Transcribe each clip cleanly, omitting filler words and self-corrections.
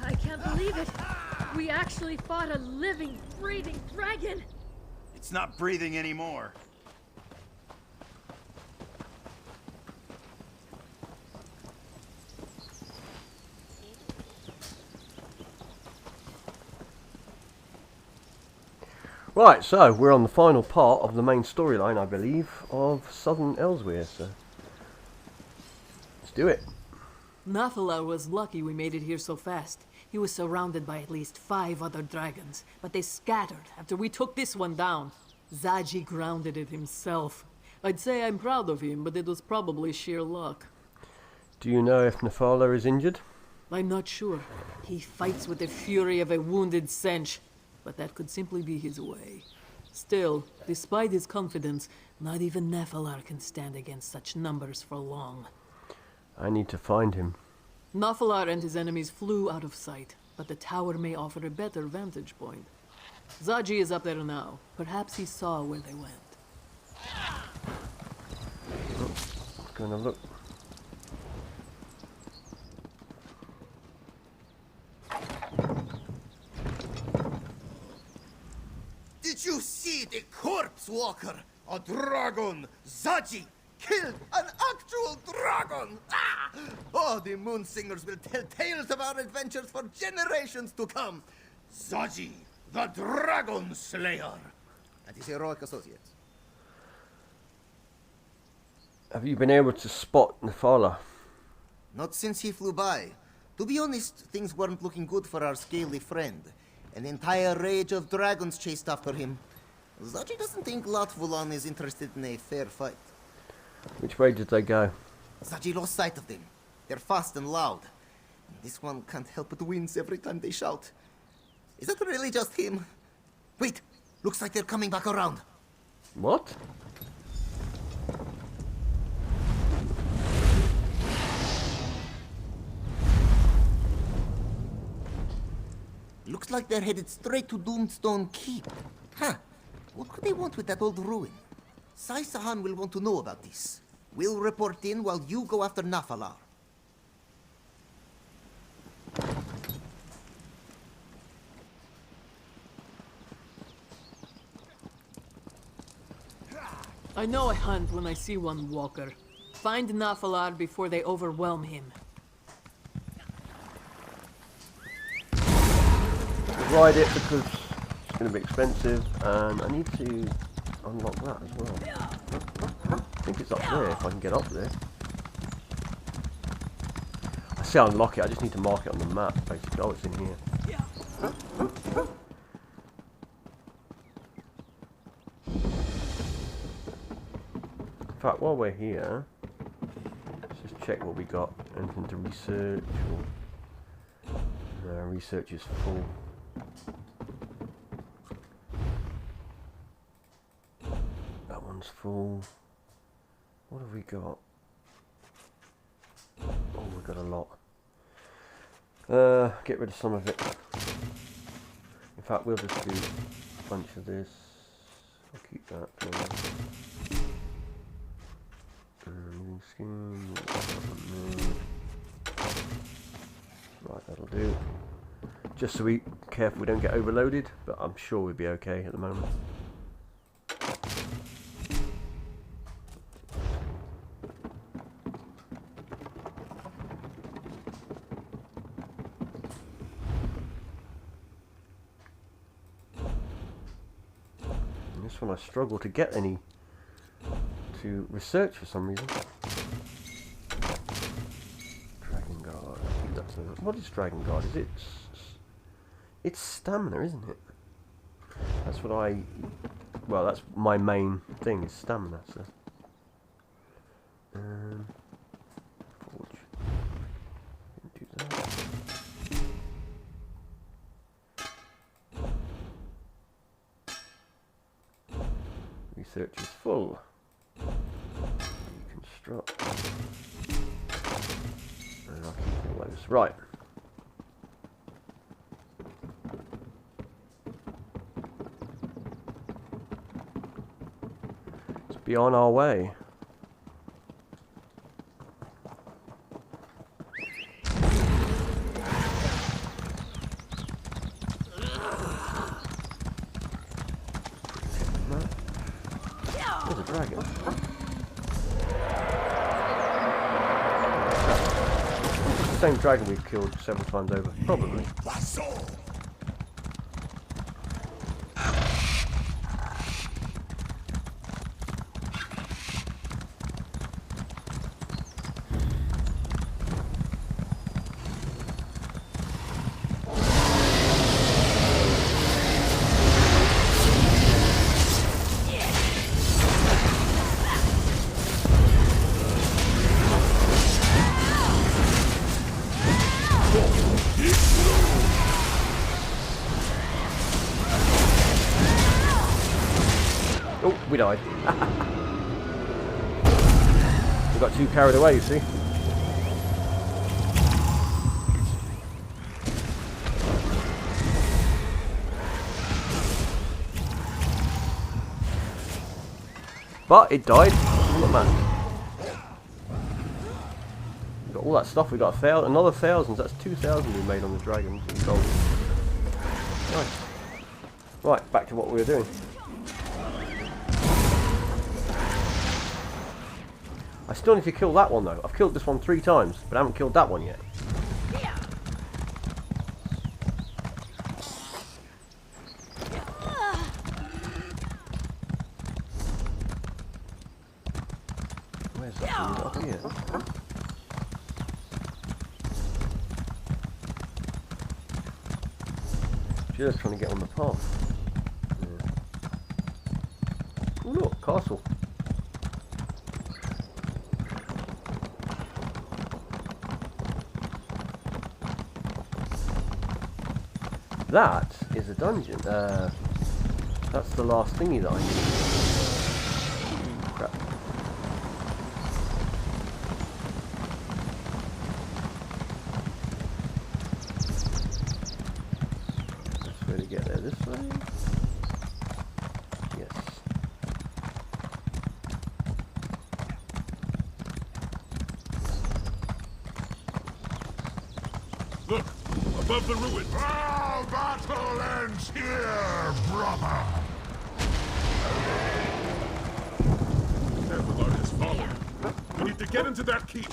I can't believe it. We actually fought a living, breathing dragon. It's not breathing anymore. Right, so we're on the final part of the main storyline, I believe, of Southern Elsewhere, so let's do it. Nathalar was lucky we made it here so fast. He was surrounded by at least 5 other dragons, but they scattered after we took this one down. Zaji grounded it himself. I'd say I'm proud of him, but it was probably sheer luck. Do you know if Nathala is injured? I'm not sure. He fights with the fury of a wounded Sench, but that could simply be his way. Still, despite his confidence, not even Nathalar can stand against such numbers for long. I need to find him. Nathalar and his enemies flew out of sight, but the tower may offer a better vantage point. Zaji is up there now. Perhaps he saw where they went. Oh, gonna look. Did you see the corpse walker? A dragon! Zaji! Killed an actual dragon! Ah! Oh, the moon singers will tell tales of our adventures for generations to come. Zaji, the dragon slayer, and his heroic associates. Have you been able to spot Nathala? Not since he flew by. To be honest, things weren't looking good for our scaly friend. An entire rage of dragons chased after him. Zaji doesn't think Latvulan is interested in a fair fight. Which way did they go? Zaji lost sight of them. They're fast and loud. This one can't help but wince every time they shout. Is that really just him? Wait, looks like they're coming back around. What? Looks like they're headed straight to Doomstone Keep. Huh. What could they want with that old ruin? Sai Sahan will want to know about this. We'll report in while you go after Nathalar. I know a hunt when I see one, Walker. Find Nathalar before they overwhelm him. Ride it because it's going to be expensive, and I need to unlock that as well. I think it's up there if I can get up there. I say unlock it, I just need to mark it on the map basically. Oh, it's in here. In fact, while we're here, let's just check what we got. Anything to research? Or... No, research is full. That one's full. What have we got? Oh, we've got a lot. Get rid of some of it. In fact, we'll just do a bunch of this. I'll keep that for now. Moving scheme. Right, that'll do. Just so we careful we don't get overloaded, but I'm sure we'll be okay at the moment. And this one I struggle to get any to research for some reason. Dragon Guard. I think that's a, what is Dragon Guard? Is it? It's stamina, isn't it? That's what I. Well, that's my main thing is stamina. So. Forge. Do that. Research is full. Reconstruct. And I'll keep all those. Right. Let's be on our way. There's a dragon. It's the same dragon we've killed several times over. Probably. Oh, we died. We got too carried away, you see. But it died. Doesn't matter. We got all that stuff. We got another 1,000. That's 2,000 we made on the dragons in gold. Nice. Right, back to what we were doing. I still need to kill that one though. I've killed this one 3 times, but I haven't killed that one yet. Where's that thing? Up here. Just trying to get on the path. Yeah. Oh look, castle. That is a dungeon. That's the last thingy that I need. Crap. Best way to get there this way? Yes. Look, above the ruins. Our battle ends here, brother. Everyone has fallen. We need to get into that keep.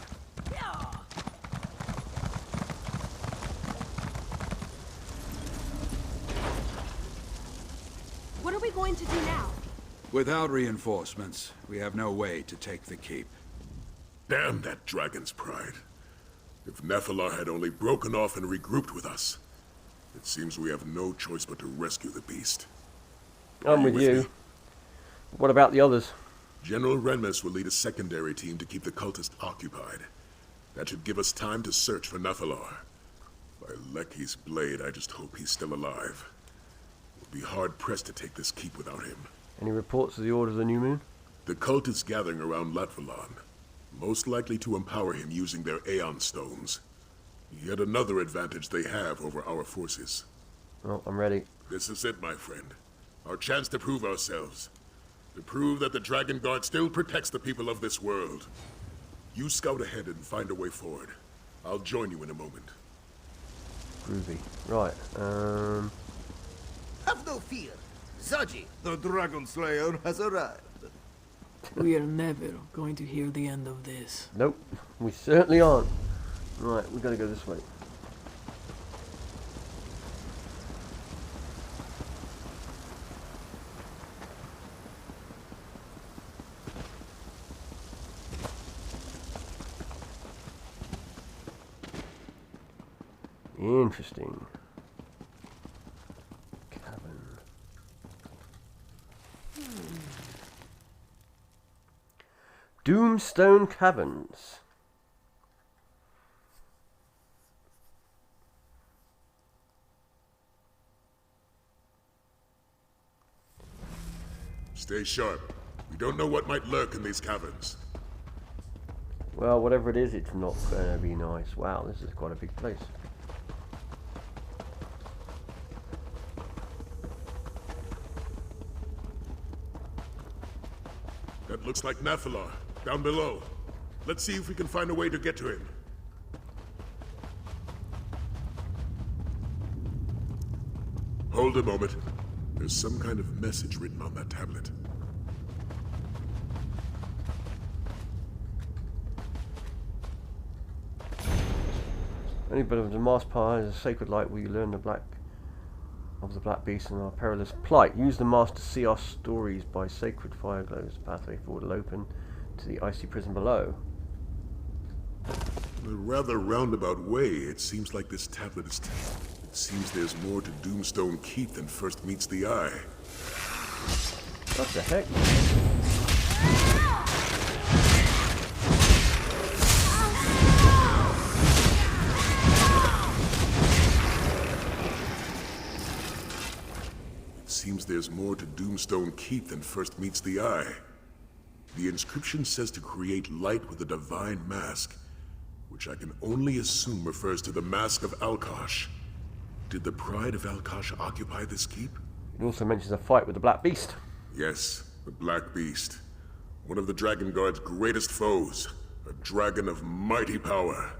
What are we going to do now? Without reinforcements, we have no way to take the keep. Damn that dragon's pride. If Nephilar had only broken off and regrouped with us, it seems we have no choice but to rescue the beast. I'm with you. Me? What about the others? General Renmus will lead a secondary team to keep the cultists occupied. That should give us time to search for Nephilar. By Lecky's blade, I just hope he's still alive. We'll be hard-pressed to take this keep without him. Any reports of the Order of the New Moon? The cult is gathering around Latvalan, most likely to empower him using their Aeon Stones. Yet another advantage they have over our forces. Well, I'm ready. This is it, my friend. Our chance to prove ourselves. To prove that the Dragon Guard still protects the people of this world. You scout ahead and find a way forward. I'll join you in a moment. Groovy. Right, Have no fear. Zaji, the Dragon Slayer, has arrived. We are never going to hear the end of this. nope. We certainly aren't. Right, we gotta go this way. Interesting. Cavern. Doomstone Caverns. Stay sharp. We don't know what might lurk in these caverns. Well, whatever it is, it's not gonna be nice. Wow, this is quite a big place. That looks like Nephilar, down below. Let's see if we can find a way to get to him. Hold a moment. There's some kind of message written on that tablet. Only but of the masked power is a sacred light where you learn the black beast and our perilous plight. Use the mask to see our stories by sacred fire glows. The pathway forward will open to the icy prison below. In a rather roundabout way, it seems like this tablet is... It seems there's more to Doomstone Keep than first meets the eye. What the heck? It seems there's more to Doomstone Keep than first meets the eye. The inscription says to create light with a divine mask, which I can only assume refers to the Mask of Alkosh. Did the Pride of Alkosh occupy this keep? It also mentions a fight with the Black Beast. Yes, the Black Beast. One of the Dragon Guard's greatest foes. A dragon of mighty power.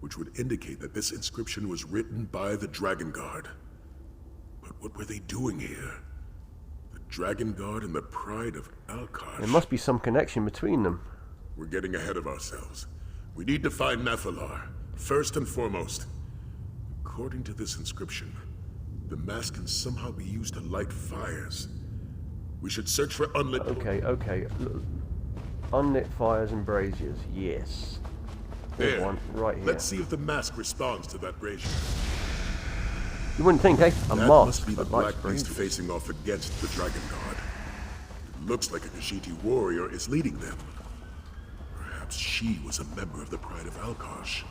Which would indicate that this inscription was written by the Dragon Guard. But what were they doing here? The Dragon Guard and the Pride of Alkosh. There must be some connection between them. We're getting ahead of ourselves. We need to find Nephilar, first and foremost. According to this inscription, the mask can somehow be used to light fires. We should search for unlit... Okay. Unlit fires and braziers, yes. There's There. one right here. Let's see if the mask responds to that brazier. You wouldn't think, eh? A That mask must be the that lights Black Beast braziers. facing off against the Dragon Guard. It looks like a Khajiit warrior is leading them. Perhaps she was a member of the Pride of Alkosh.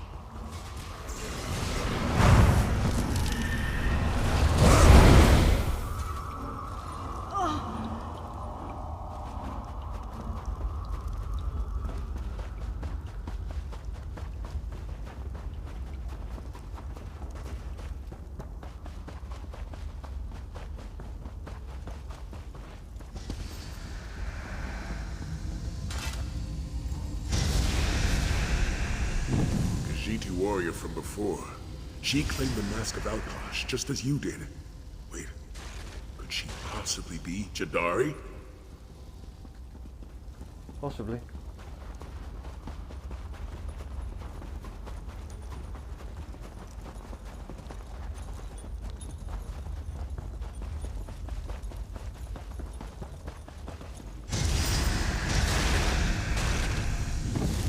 Khajiit warrior from before. She claimed the Mask of Alkosh, just as you did. Wait, could she possibly be Jadari? Possibly.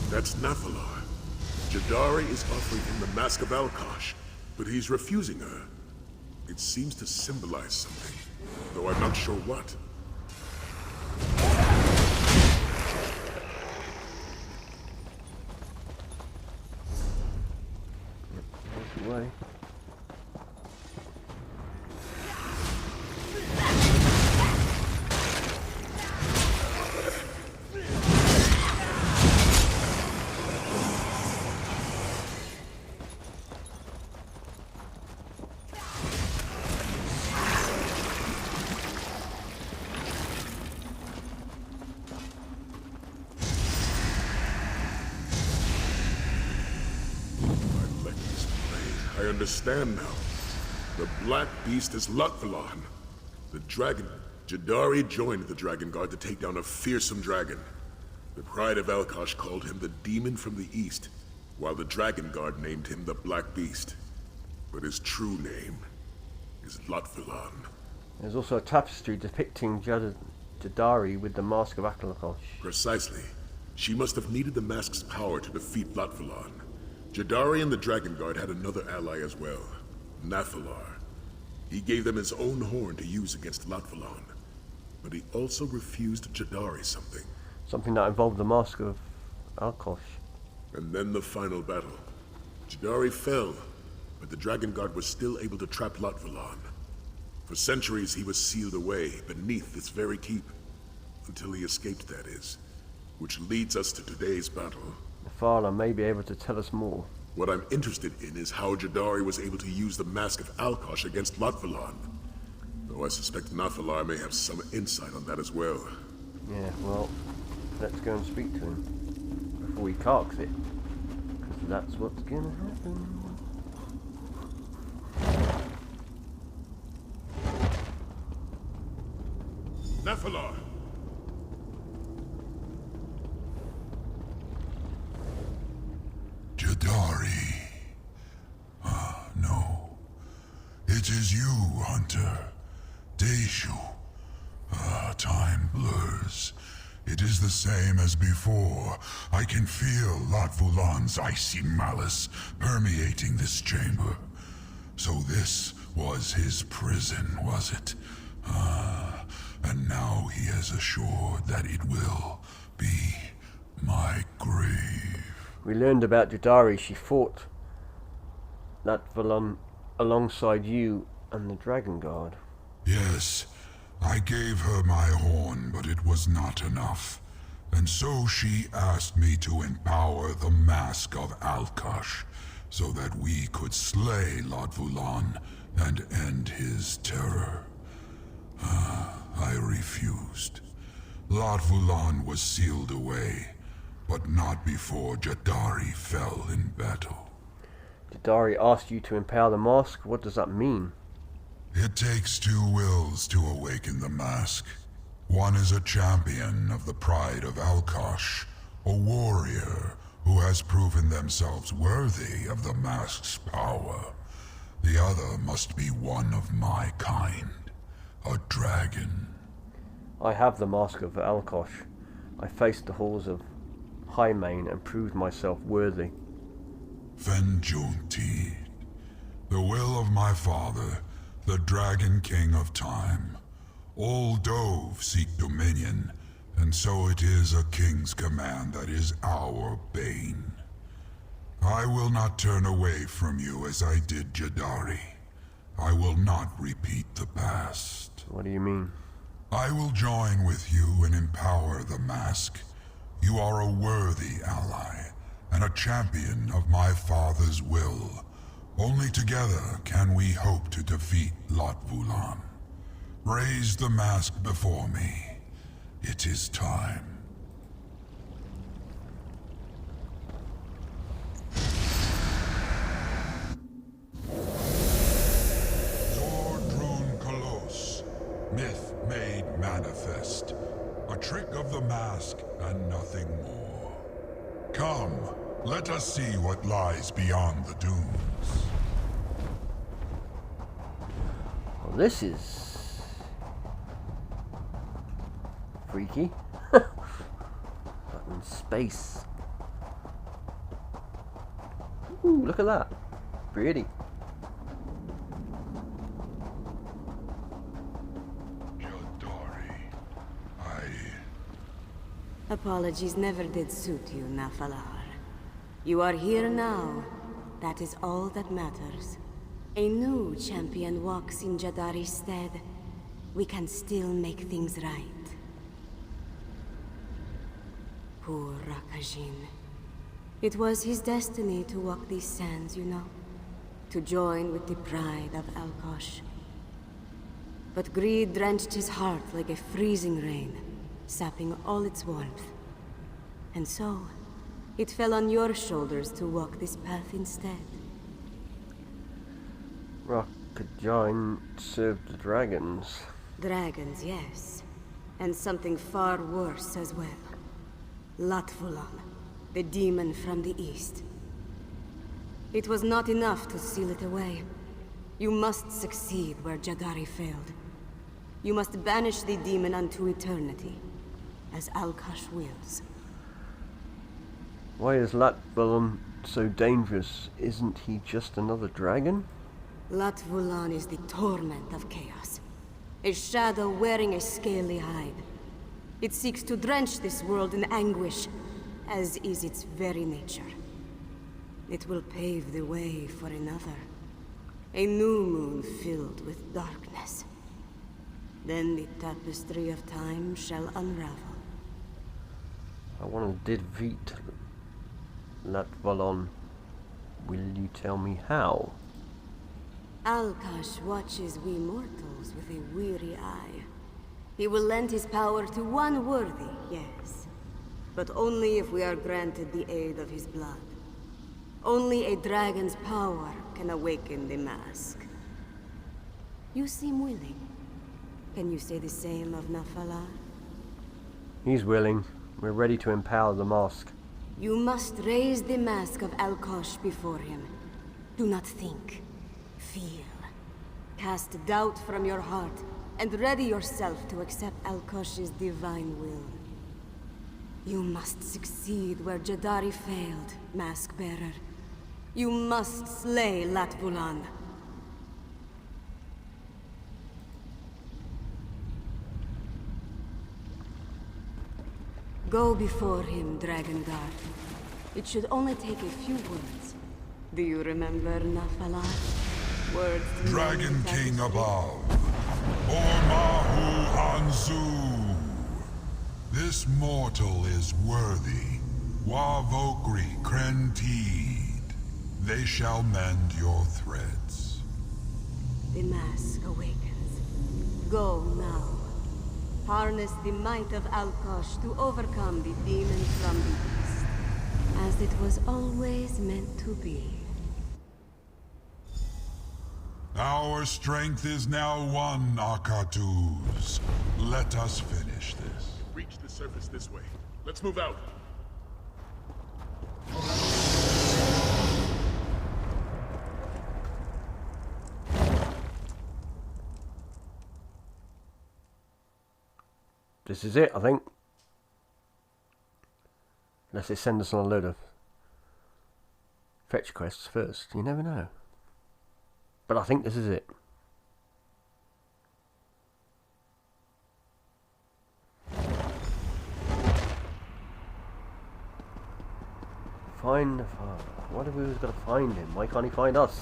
That's Nephilar. Jadari is offering him the Mask of Alkosh, but he's refusing her. It seems to symbolize something, though I'm not sure what. There's the way. I understand now. The Black Beast is Lutvalon. The dragon... Jadari joined the Dragon Guard to take down a fearsome dragon. The Pride of Alkosh called him the Demon from the East, while the Dragon Guard named him the Black Beast. But his true name is Lutvalon. There's also a tapestry depicting Jadari with the Mask of Akalakosh. Precisely. She must have needed the mask's power to defeat Lutvalon. Jadari and the Dragon Guard had another ally as well, Nephilar. He gave them his own horn to use against Lutvalon, but he also refused Jadari something. Something that involved the Mask of Alkosh. And then the final battle. Jadari fell, but the Dragon Guard was still able to trap Lutvalon. For centuries he was sealed away beneath this very keep, until he escaped, that is. Which leads us to today's battle. Nephilar may be able to tell us more. What I'm interested in is how Jadari was able to use the Mask of Alkosh against Lutvalon. Though I suspect Nephilar may have some insight on that as well. Yeah, well, let's go and speak to him before he carks it. Because that's what's gonna happen. Nephilar! Jadari, is you, Hunter. Deishu. Time blurs. It is the same as before. I can feel Latvulan's icy malice permeating this chamber. So this was his prison, was it? And now he has assured that it will be my grave. We learned about Jadari. She fought Latvulan alongside you and the Dragon Guard. Yes, I gave her my horn, but it was not enough. And so she asked me to empower the Mask of Alkosh, so that we could slay Latvulan and end his terror. I refused. Latvulan was sealed away, but not before Jadari fell in battle. Jadari asked you to empower the mask. What does that mean? It takes two wills to awaken the mask. One is a champion of the pride of Alkosh, a warrior who has proven themselves worthy of the mask's power. The other must be one of my kind, a dragon. I have the mask of Alkosh. I faced the halls of Highmane and proved myself worthy. Venjunti, the will of my father, the Dragon King of Time. All Dove seek dominion, and so it is a king's command that is our bane. I will not turn away from you as I did Jadari. I will not repeat the past. What do you mean? I will join with you and empower the mask. You are a worthy ally, and a champion of my father's will. Only together can we hope to defeat Latvulan. Raise the mask before me. It is time. Zordrun Kolos, myth made manifest. A trick of the mask and nothing more. Come, let us see what lies beyond the dunes. Well, this is freaky. But in space. Ooh, look at that. Pretty. Jadari, Apologies never did suit you, Nafalar. You are here now. That is all that matters. A new champion walks in Jadari's stead. We can still make things right. Poor Rakajin. It was his destiny to walk these sands, you know. To join with the pride of Alkosh. But greed drenched his heart like a freezing rain, sapping all its warmth. And so, it fell on your shoulders to walk this path instead. Rakajin served the dragons. Dragons, yes. And something far worse as well. Latvulan, the demon from the east. It was not enough to seal it away. You must succeed where Jadari failed. You must banish the demon unto eternity, as Alkosh wills. Why is Latvulan so dangerous? Isn't he just another dragon? Latvulan is the torment of chaos. A shadow wearing a scaly hide. It seeks to drench this world in anguish, as is its very nature. It will pave the way for another. A new moon filled with darkness. Then the tapestry of time shall unravel. I want to defeat Latvulan. Will you tell me how? Alkosh watches we mortals with a weary eye. He will lend his power to one worthy, yes. But only if we are granted the aid of his blood. Only a dragon's power can awaken the mask. You seem willing. Can you say the same of Nafalar? He's willing. We're ready to empower the mask. You must raise the mask of Alkosh before him. Do not think. Feel. cast doubt from your heart and ready yourself to accept Alkosh's divine will. You must succeed where Jadari failed, Mask Bearer. You must slay Latvulan. Go before him, Dragon Guard. It should only take a few words. Do you remember Nafalar? Words to Dragon King above. Ormahu Hanzu. This mortal is worthy. Wavokri Krentid. They shall mend your threads. The mask awakens. Go now. Harness the might of Alkosh to overcome the demon from the east, as it was always meant to be. Our strength is now one, Akatus. Let us finish this. Reach the surface this way. Let's move out. This is it, I think. Unless they send us on a load of fetch quests first. You never know. But I think this is it. Find the father. What have we always got to find him? Why can't he find us?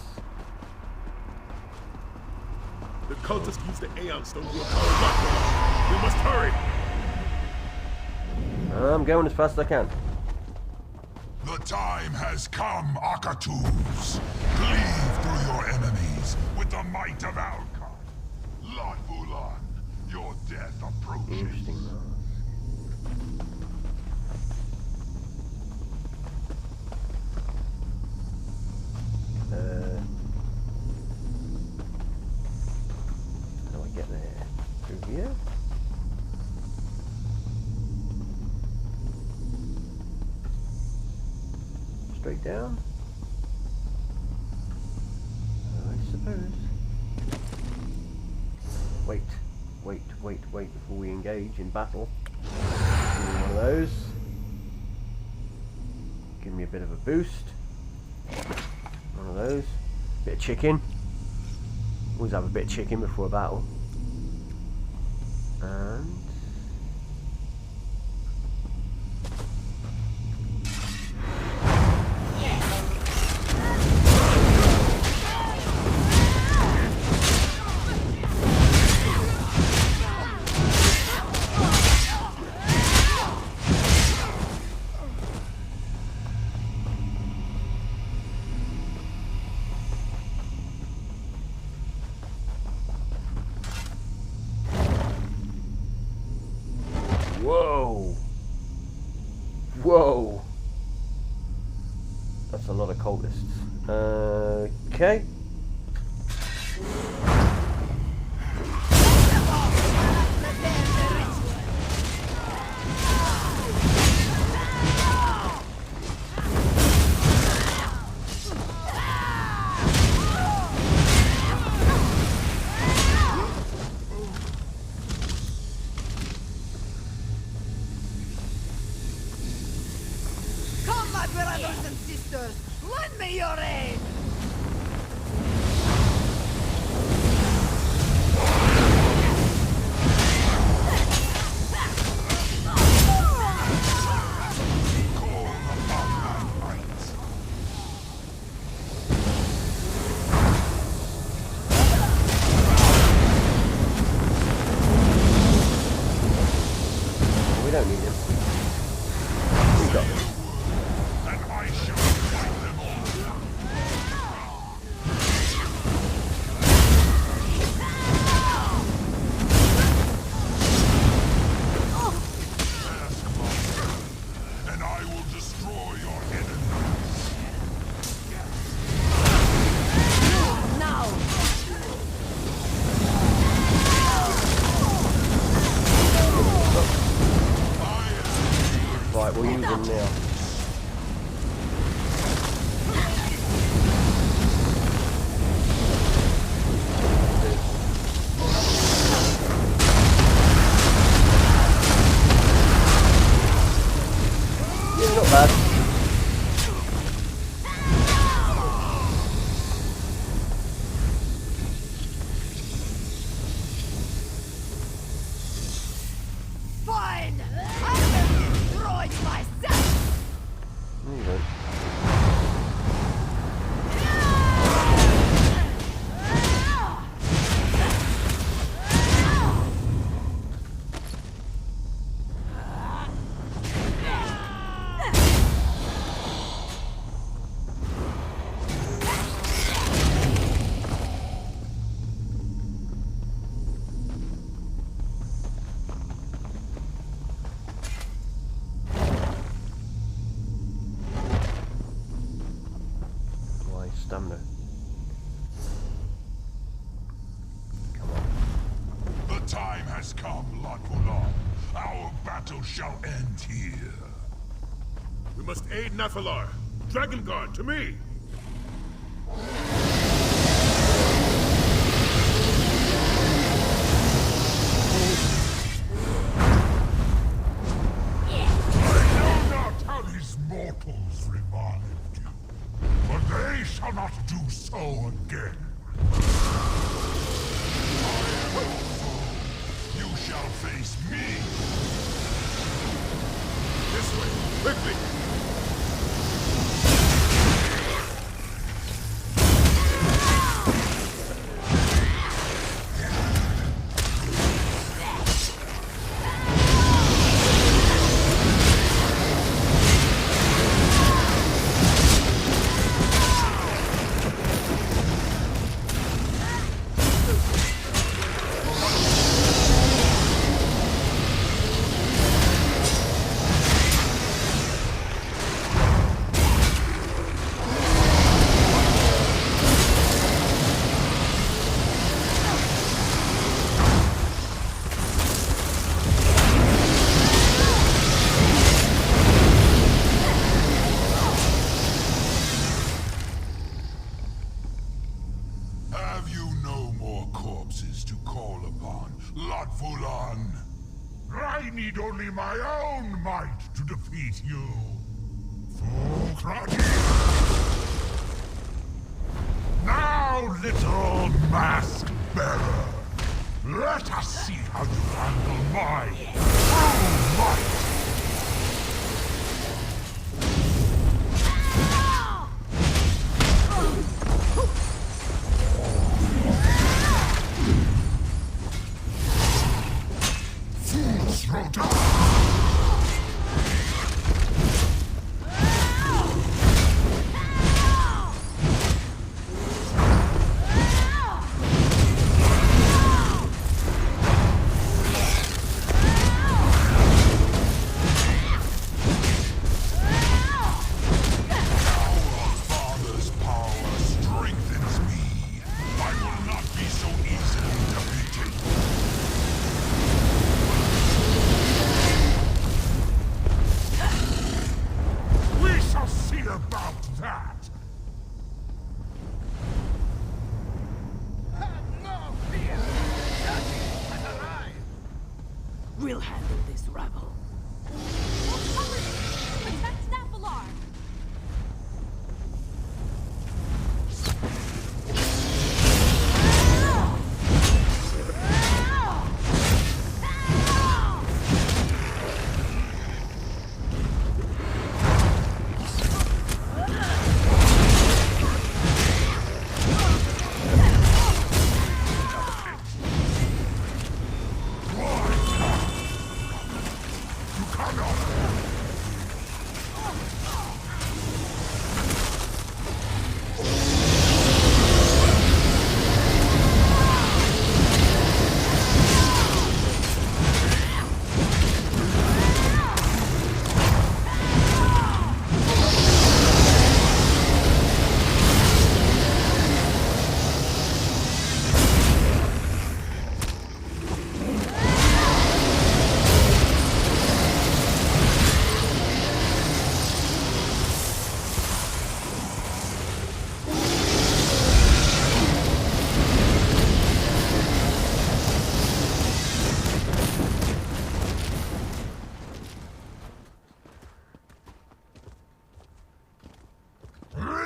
The cultists used the Aeon Stone to empower Rockland. We must hurry! I'm going as fast as I can. The time has come, Akatus. Cleave through your enemies with the might of Alkon. Latvulan, your death approaches. Interesting. How do I get there? Through here? Straight down? I suppose. Wait before we engage in battle. Give me one of those. Give me a bit of a boost. One of those. Bit of chicken. Always have a bit of chicken before a battle. And whoa! That's a lot of cultists. Okay. Brothers and sisters, lend me your aid! We don't need him. We got him. Right, we'll use him now. battle shall end here. We must aid Nephilar. Dragon Guard, to me! I know not how these mortals revived you, but they shall not do so again. I am your foe. You shall face me. This way, quickly! Have you no more corpses to call upon, Lotfulan? I need only my own might to defeat you. Fukragi! Now, little mask bearer, let us see how you handle my true might. We'll handle this rabble. Protect Nephilar!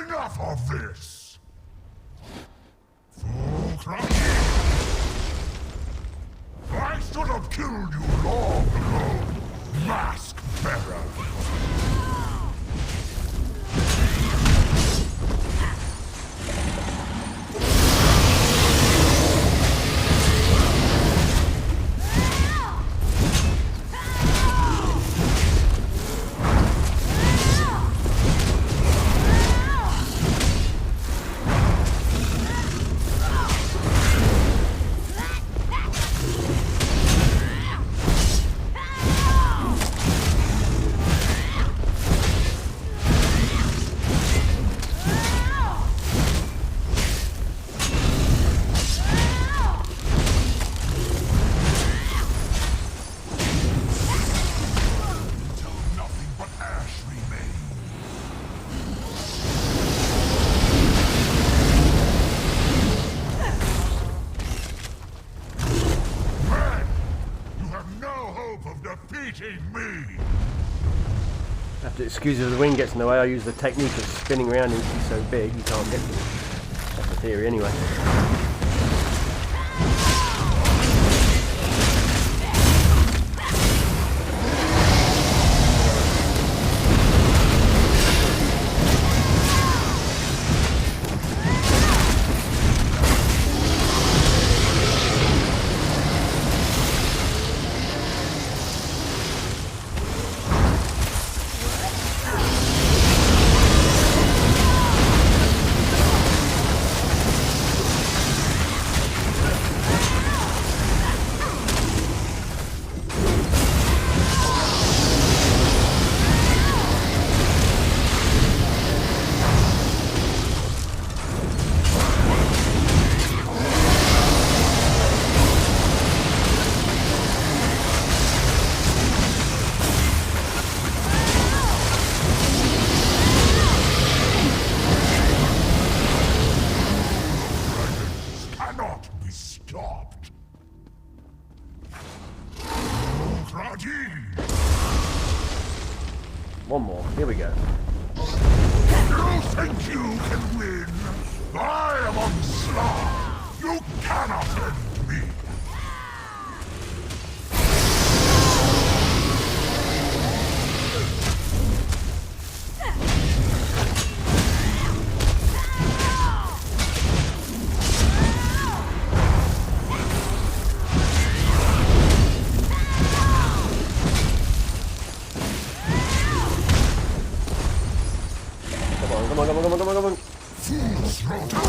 Enough of this! Fukragi! I should have killed you long ago, Mask Bearer! Excuse if the wind gets in the way, I use the technique of spinning around and he's so big you can't get to him. That's the theory anyway. One more. Here we go. You think you can win? I am onslaught. You cannot end me. Come on. Fools throw down.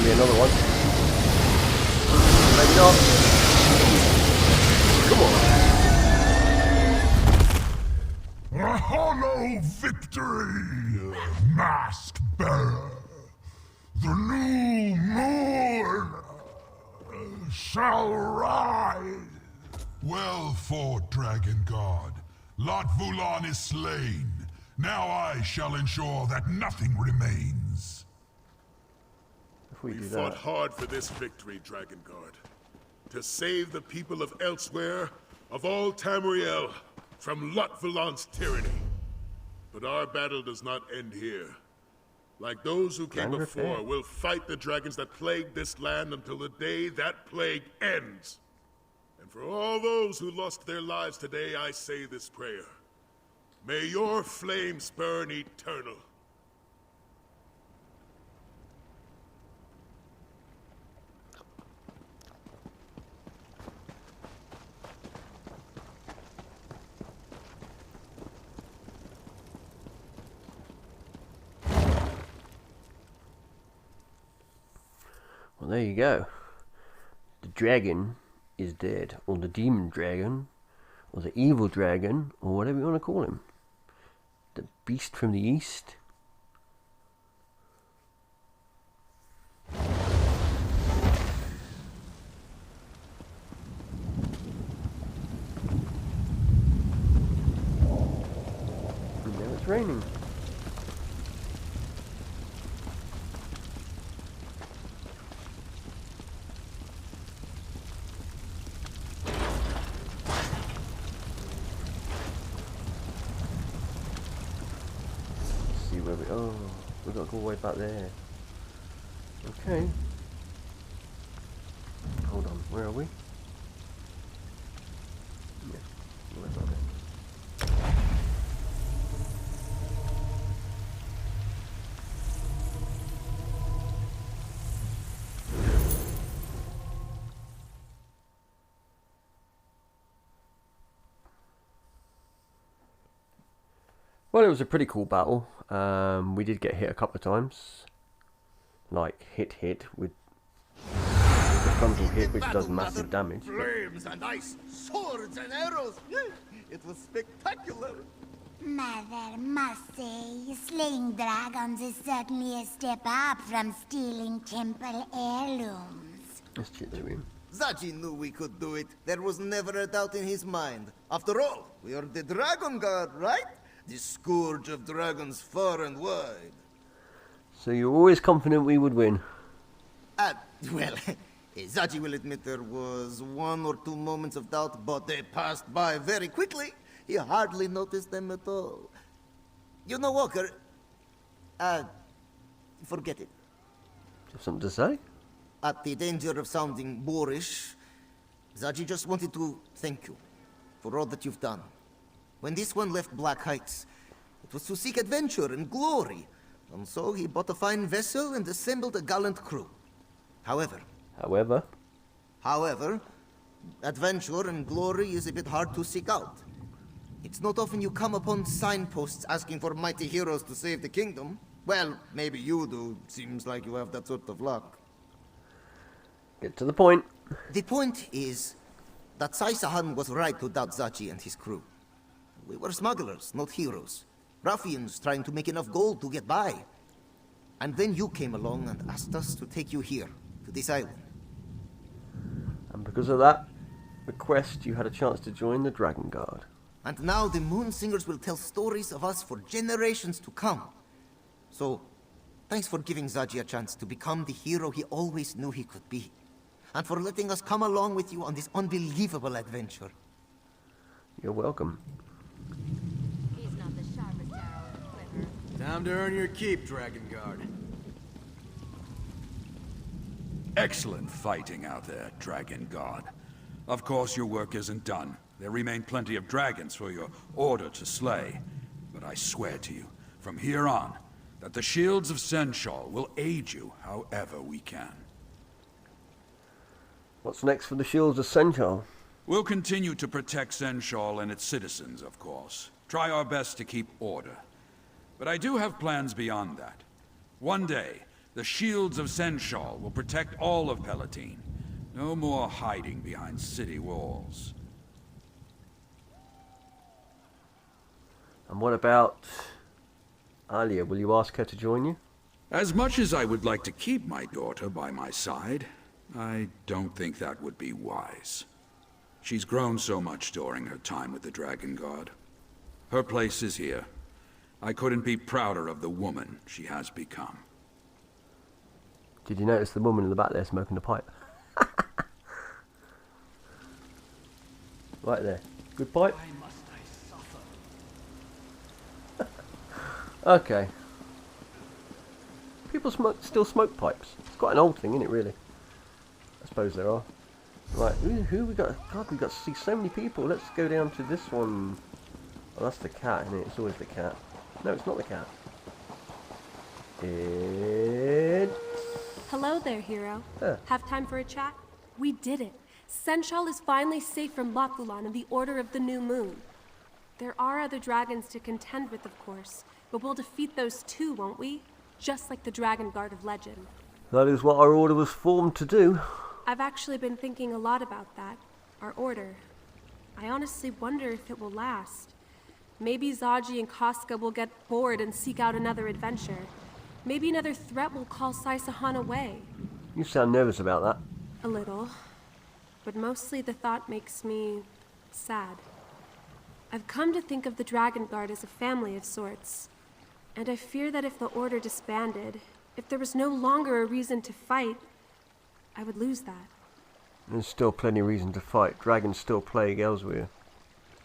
Another one. Maybe not. Come on. A hollow victory, masked bearer. The new moon shall rise. Well fought, Dragon God. Lot Vulan is slain. Now I shall ensure that nothing remains. We fought hard for this victory, Dragon Guard. To save the people of Elsewhere, of all Tamriel, from Lot Vulan's tyranny. But our battle does not end here. Like those who came before, we'll fight the dragons that plagued this land until the day that plague ends. And for all those who lost their lives today, I say this prayer. May your flames burn eternal. Well, there you go. The dragon is dead, or the demon dragon, or the evil dragon, or whatever you want to call him. The beast from the east. And now it's raining. Oh, we've got to go way back there. Okay. Hold on, where are we? Yeah, right about there. Well, it was a pretty cool battle. We did get hit a couple of times. Like, hit with the frontal hit, which does massive damage. Flames and ice, swords and arrows. It was spectacular. Mother must say, slaying dragons is certainly a step up from stealing temple heirlooms. Let's chit to him. Zaji knew we could do it. There was never a doubt in his mind. After all, we are the Dragon Guard, right? The scourge of dragons far and wide. So you're always confident we would win? Well, Zaji will admit there was 1 or 2 moments of doubt, but they passed by very quickly. He hardly noticed them at all. You know, Walker, forget it. Do you have something to say? At the danger of sounding boorish, Zaji just wanted to thank you for all that you've done. When this one left Black Heights, it was to seek adventure and glory, and so he bought a fine vessel and assembled a gallant crew. However, adventure and glory is a bit hard to seek out. It's not often you come upon signposts asking for mighty heroes to save the kingdom. Well, maybe you do. Seems like you have that sort of luck. Get to the point. The point is that Sai-Sahan was right to doubt Zachi and his crew. We were smugglers, not heroes. Ruffians trying to make enough gold to get by. And then you came along and asked us to take you here, to this island. And because of that request, you had a chance to join the Dragon Guard. And now the Moon Singers will tell stories of us for generations to come. So, thanks for giving Zaji a chance to become the hero he always knew he could be. And for letting us come along with you on this unbelievable adventure. You're welcome. He's not the sharpest arrow in the quiver. Time to earn your keep, Dragon Guard. Excellent fighting out there, Dragon God. Of course, your work isn't done. There remain plenty of dragons for your order to slay. But I swear to you, from here on, that the shields of Senshal will aid you however we can. What's next for the shields of Senshal? We'll continue to protect Senshal and its citizens, of course. Try our best to keep order. But I do have plans beyond that. One day, the shields of Senshal will protect all of Palatine. No more hiding behind city walls. And what about Alia? Will you ask her to join you? As much as I would like to keep my daughter by my side, I don't think that would be wise. She's grown so much during her time with the Dragon Guard. Her place is here. I couldn't be prouder of the woman she has become. Did you notice the woman in the back there smoking a pipe? Right there. Good pipe? Okay. People still smoke pipes. It's quite an old thing, isn't it, really? I suppose there are. Right, who we got? God, we got to see so many people. Let's go down to this one. Oh, that's the cat, isn't it? It's always the cat. No, it's not the cat. It's... Hello there, hero. Have time for a chat? We did it. Senshal is finally safe from Lakulan and the Order of the New Moon. There are other dragons to contend with, of course, but we'll defeat those too, won't we? Just like the Dragon Guard of legend. That is what our order was formed to do. I've actually been thinking a lot about that. Our order. I honestly wonder if it will last. Maybe Zaji and Casca will get bored and seek out another adventure. Maybe another threat will call Sai-Sahan away. You sound nervous about that. A little. But mostly the thought makes me sad. I've come to think of the Dragon Guard as a family of sorts. And I fear that if the Order disbanded, if there was no longer a reason to fight, I would lose that. There's still plenty of reason to fight. Dragons still plague Elsewhere.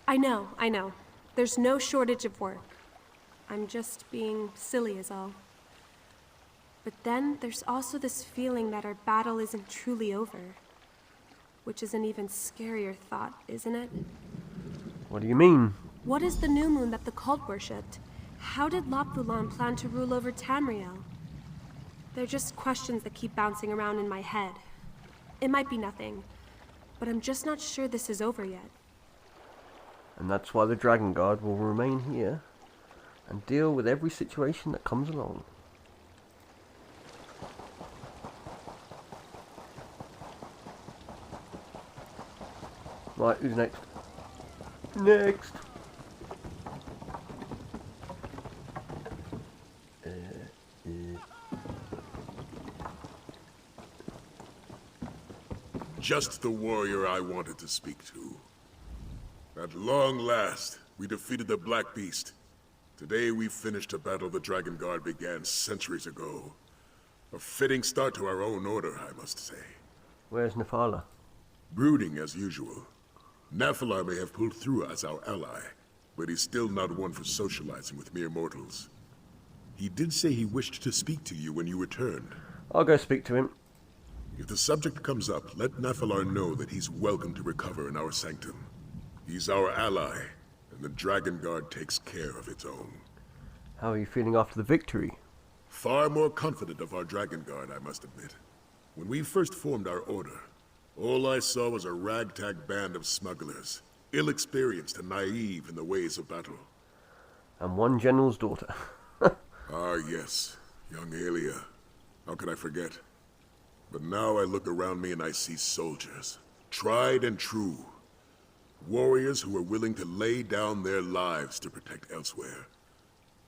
I know. There's no shortage of work. I'm just being silly is all. But then there's also this feeling that our battle isn't truly over. Which is an even scarier thought, isn't it? What do you mean? What is the new moon that the cult worshipped? How did Lapulan plan to rule over Tamriel? They're just questions that keep bouncing around in my head. It might be nothing, but I'm just not sure this is over yet. And that's why the Dragon Guard will remain here and deal with every situation that comes along. Right, who's next? Next! Just the warrior I wanted to speak to. At long last, we defeated the Black Beast. Today we finished a battle the Dragon Guard began centuries ago. A fitting start to our own order, I must say. Where's Nefala? Brooding as usual. Nephilar may have pulled through as our ally, but he's still not one for socializing with mere mortals. He did say he wished to speak to you when you returned. I'll go speak to him. If the subject comes up, let Nephilar know that he's welcome to recover in our sanctum. He's our ally, and the Dragon Guard takes care of its own. How are you feeling after the victory? Far more confident of our Dragon Guard, I must admit. When we first formed our order, all I saw was a ragtag band of smugglers, ill-experienced and naive in the ways of battle. And one general's daughter. Ah, yes, young Aelia. How could I forget? But now I look around me and I see soldiers, tried and true. Warriors who are willing to lay down their lives to protect elsewhere.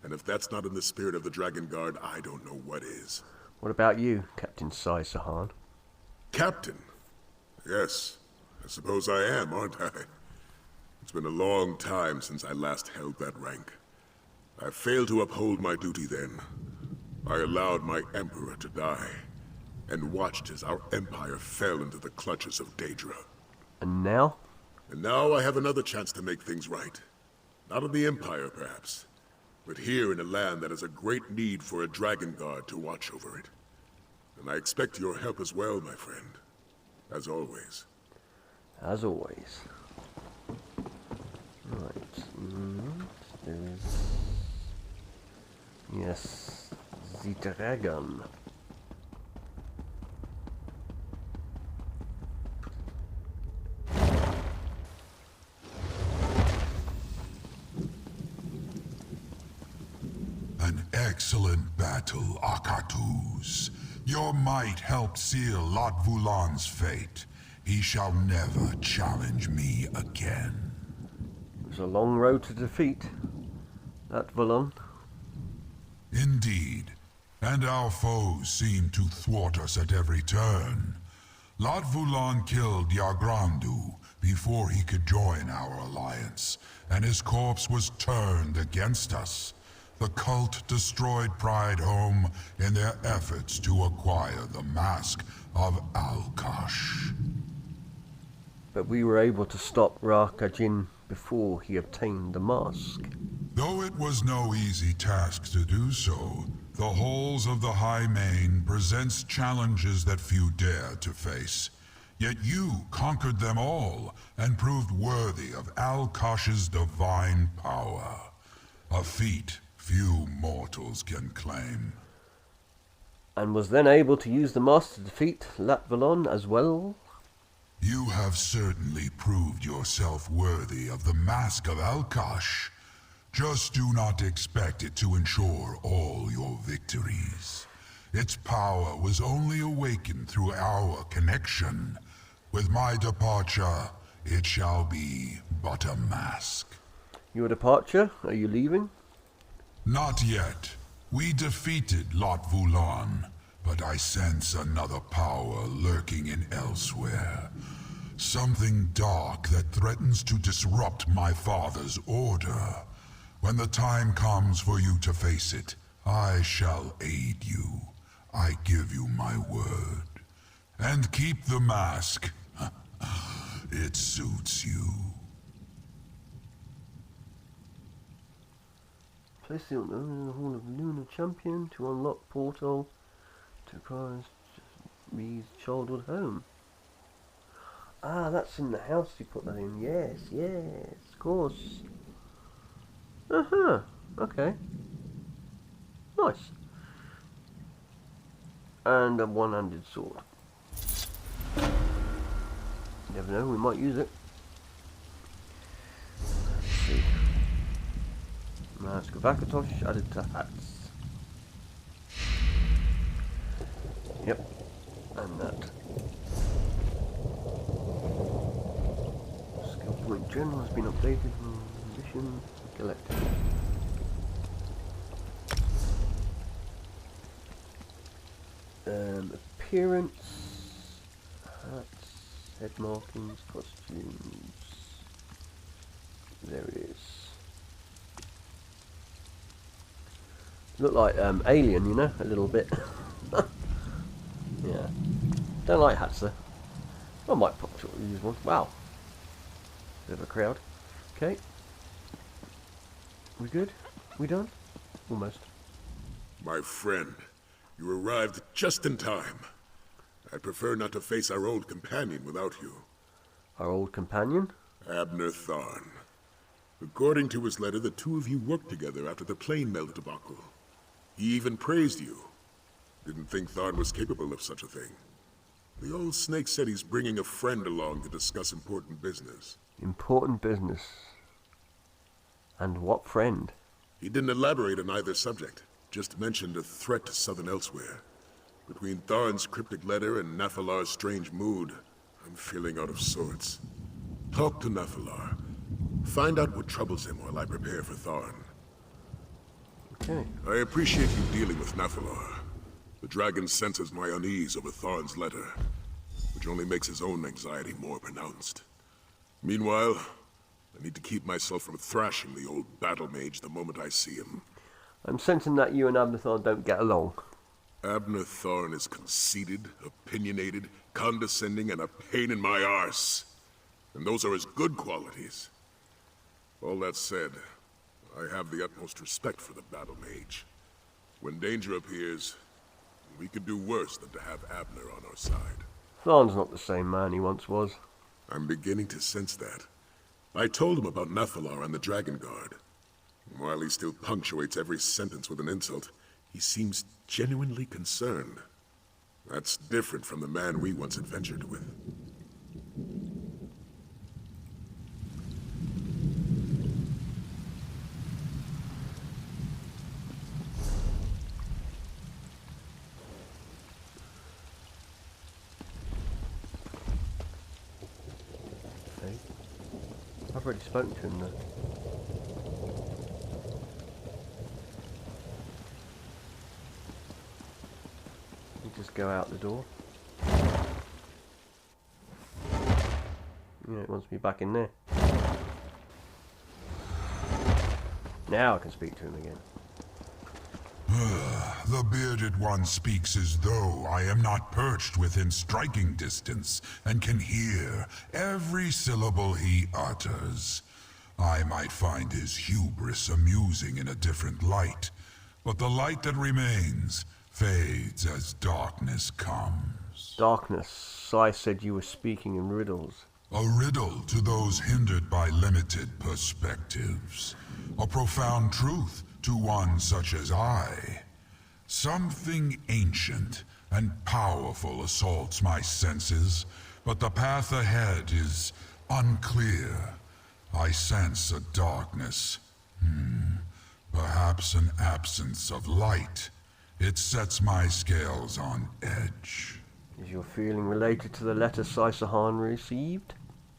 And if that's not in the spirit of the Dragon Guard, I don't know what is. What about you, Captain Sai Sahan? Captain? Yes, I suppose I am, aren't I? It's been a long time since I last held that rank. I failed to uphold my duty then. I allowed my Emperor to die, and watched as our Empire fell into the clutches of Daedra. And now? And now I have another chance to make things right. Not in the Empire, perhaps, but here in a land that has a great need for a Dragon Guard to watch over it. And I expect your help as well, my friend. As always. As always. Right. There is... Yes. The dragon. An excellent battle, Akatus. Your might helped seal Lot Vulan's fate. He shall never challenge me again. It was a long road to defeat that Vulan. Indeed, and our foes seem to thwart us at every turn. Lot Vulan killed Yagrandu before he could join our alliance, and his corpse was turned against us. The cult destroyed Pride Home in their efforts to acquire the mask of Alkash. But we were able to stop Rakajin before he obtained the mask. Though it was no easy task to do so, the halls of the High Main presents challenges that few dare to face. Yet you conquered them all and proved worthy of Alkash's divine power. A feat few mortals can claim. And was then able to use the mask to defeat Latvalon as well? You have certainly proved yourself worthy of the Mask of Alkash. Just do not expect it to ensure all your victories. Its power was only awakened through our connection. With my departure, it shall be but a mask. Your departure? Are you leaving? Not yet. We defeated Lot Vulan, but I sense another power lurking in elsewhere. Something dark that threatens to disrupt my father's order. When the time comes for you to face it, I shall aid you. I give you my word. And keep the mask. It suits you. Place the honor in the Hall of Lunar Champion to unlock portal to prize Ree's childhood home. Ah, that's in the house you put that in. Yes, yes, of course. Uh-huh, okay. Nice. And a one-handed sword. You never know, we might use it. Let's see. Mask of Akatosh added to hats. Yep. And that. Skill point general has been updated from mission collected. Appearance. Hats. Head markings, costumes. There it is. Look like Alien, you know, a little bit. Yeah. Don't like hats though. I might use one. Wow. Bit of a crowd. Okay. We good? We done? Almost. My friend, you arrived just in time. I'd prefer not to face our old companion without you. Our old companion? Abner Tharn. According to his letter, the two of you worked together after the plane melt debacle. He even praised you. Didn't think Tharn was capable of such a thing. The old snake said he's bringing a friend along to discuss important business. Important business. And what friend? He didn't elaborate on either subject, just mentioned a threat to Southern Elsewhere. Between Tharn's cryptic letter and Naphalar's strange mood, I'm feeling out of sorts. Talk to Naphalar. Find out what troubles him while I prepare for Tharn. Okay. I appreciate you dealing with Naphalar. The dragon senses my unease over Tharn's letter, which only makes his own anxiety more pronounced. Meanwhile, I need to keep myself from thrashing the old battle mage the moment I see him. I'm sensing that you and Abner Tharn don't get along. Abner Tharn is conceited, opinionated, condescending, and a pain in my arse. And those are his good qualities. All that said, I have the utmost respect for the battle mage. When danger appears, we could do worse than to have Abner on our side. Tharn's not the same man he once was. I'm beginning to sense that. I told him about Naphalar and the Dragon Guard. While he still punctuates every sentence with an insult, he seems genuinely concerned. That's different from the man we once adventured with. Okay. I've already spoken to him though. Just go out the door. Yeah, it wants me back in there. Now I can speak to him again. The bearded one speaks as though I am not perched within striking distance and can hear every syllable he utters. I might find his hubris amusing in a different light, but the light that remains fades as darkness comes. Darkness. I said you were speaking in riddles. A riddle to those hindered by limited perspectives. A profound truth to one such as I. Something ancient and powerful assaults my senses, but the path ahead is unclear. I sense a darkness. Perhaps an absence of light. It sets my scales on edge. Is your feeling related to the letter Saisahan received?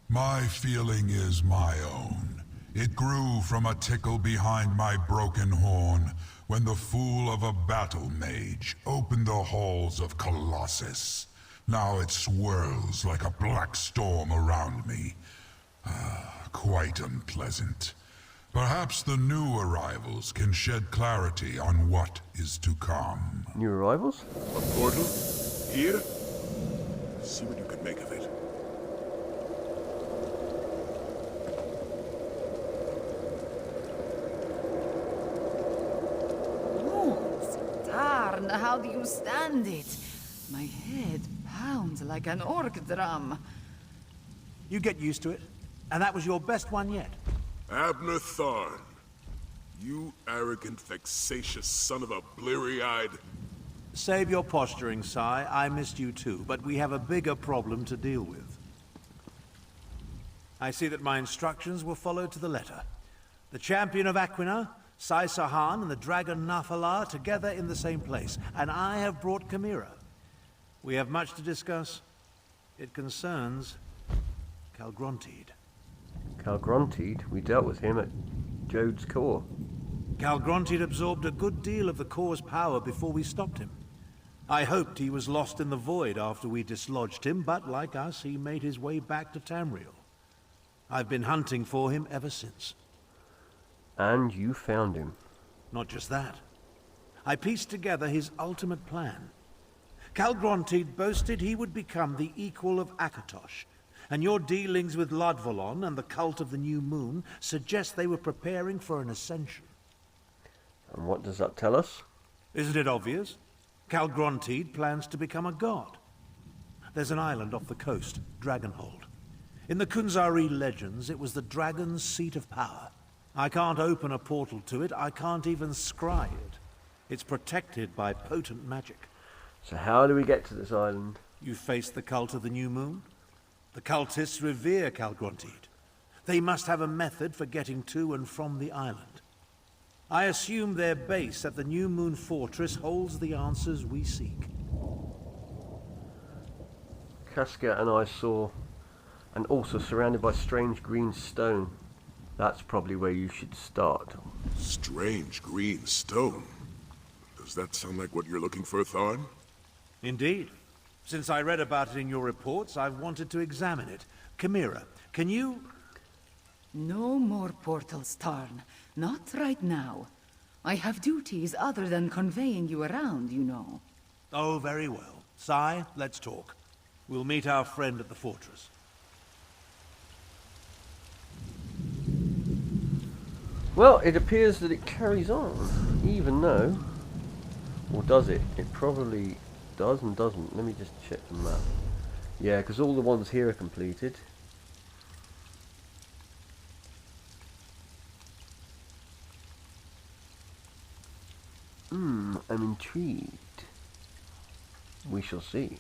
My feeling is my own. It grew from a tickle behind my broken horn when the fool of a battle mage opened the halls of Colossus. Now it swirls like a black storm around me. Quite unpleasant. Perhaps the new arrivals can shed clarity on what is to come. New arrivals? A portal? Here? See what you can make of it. Tarn, how do you stand it? My head pounds like an orc drum. You get used to it. And that was your best one yet. Abner Tharn. You arrogant, vexatious son of a bleary-eyed... Save your posturing, Sai. I missed you too, but we have a bigger problem to deal with. I see that my instructions were followed to the letter. The champion of Aquina, Saisahan, and the dragon Naphalar together in the same place, and I have brought Chimera. We have much to discuss. It concerns Calgrontide. Calgrontide? We dealt with him at Jode's core. Calgrontide absorbed a good deal of the core's power before we stopped him. I hoped he was lost in the void after we dislodged him, but like us, he made his way back to Tamriel. I've been hunting for him ever since. And you found him. Not just that. I pieced together his ultimate plan. Calgrontid boasted he would become the equal of Akatosh, and your dealings with Ladvolon and the cult of the New Moon suggest they were preparing for an ascension. And what does that tell us? Isn't it obvious? Calgrontid plans to become a god. There's an island off the coast, Dragonhold. In the Kunzari legends, it was the dragon's seat of power. I can't open a portal to it, I can't even scry it. It's protected by potent magic. So how do we get to this island? You face the cult of the New Moon? The cultists revere Calgrontid. They must have a method for getting to and from the island. I assume their base at the New Moon Fortress holds the answers we seek. Casca and I saw, and also surrounded by strange green stone. That's probably where you should start. Strange green stone. Does that sound like what you're looking for, Tharn? Indeed. Since I read about it in your reports, I've wanted to examine it. Chimera, can you... No more portals, Tarn. Not right now. I have duties other than conveying you around, you know. Oh, very well. Sai, let's talk. We'll meet our friend at the fortress. Well, it appears that it carries on, even though... Or does it? It probably does and doesn't. Let me just check the map. Yeah, because all the ones here are completed. I'm intrigued. We shall see.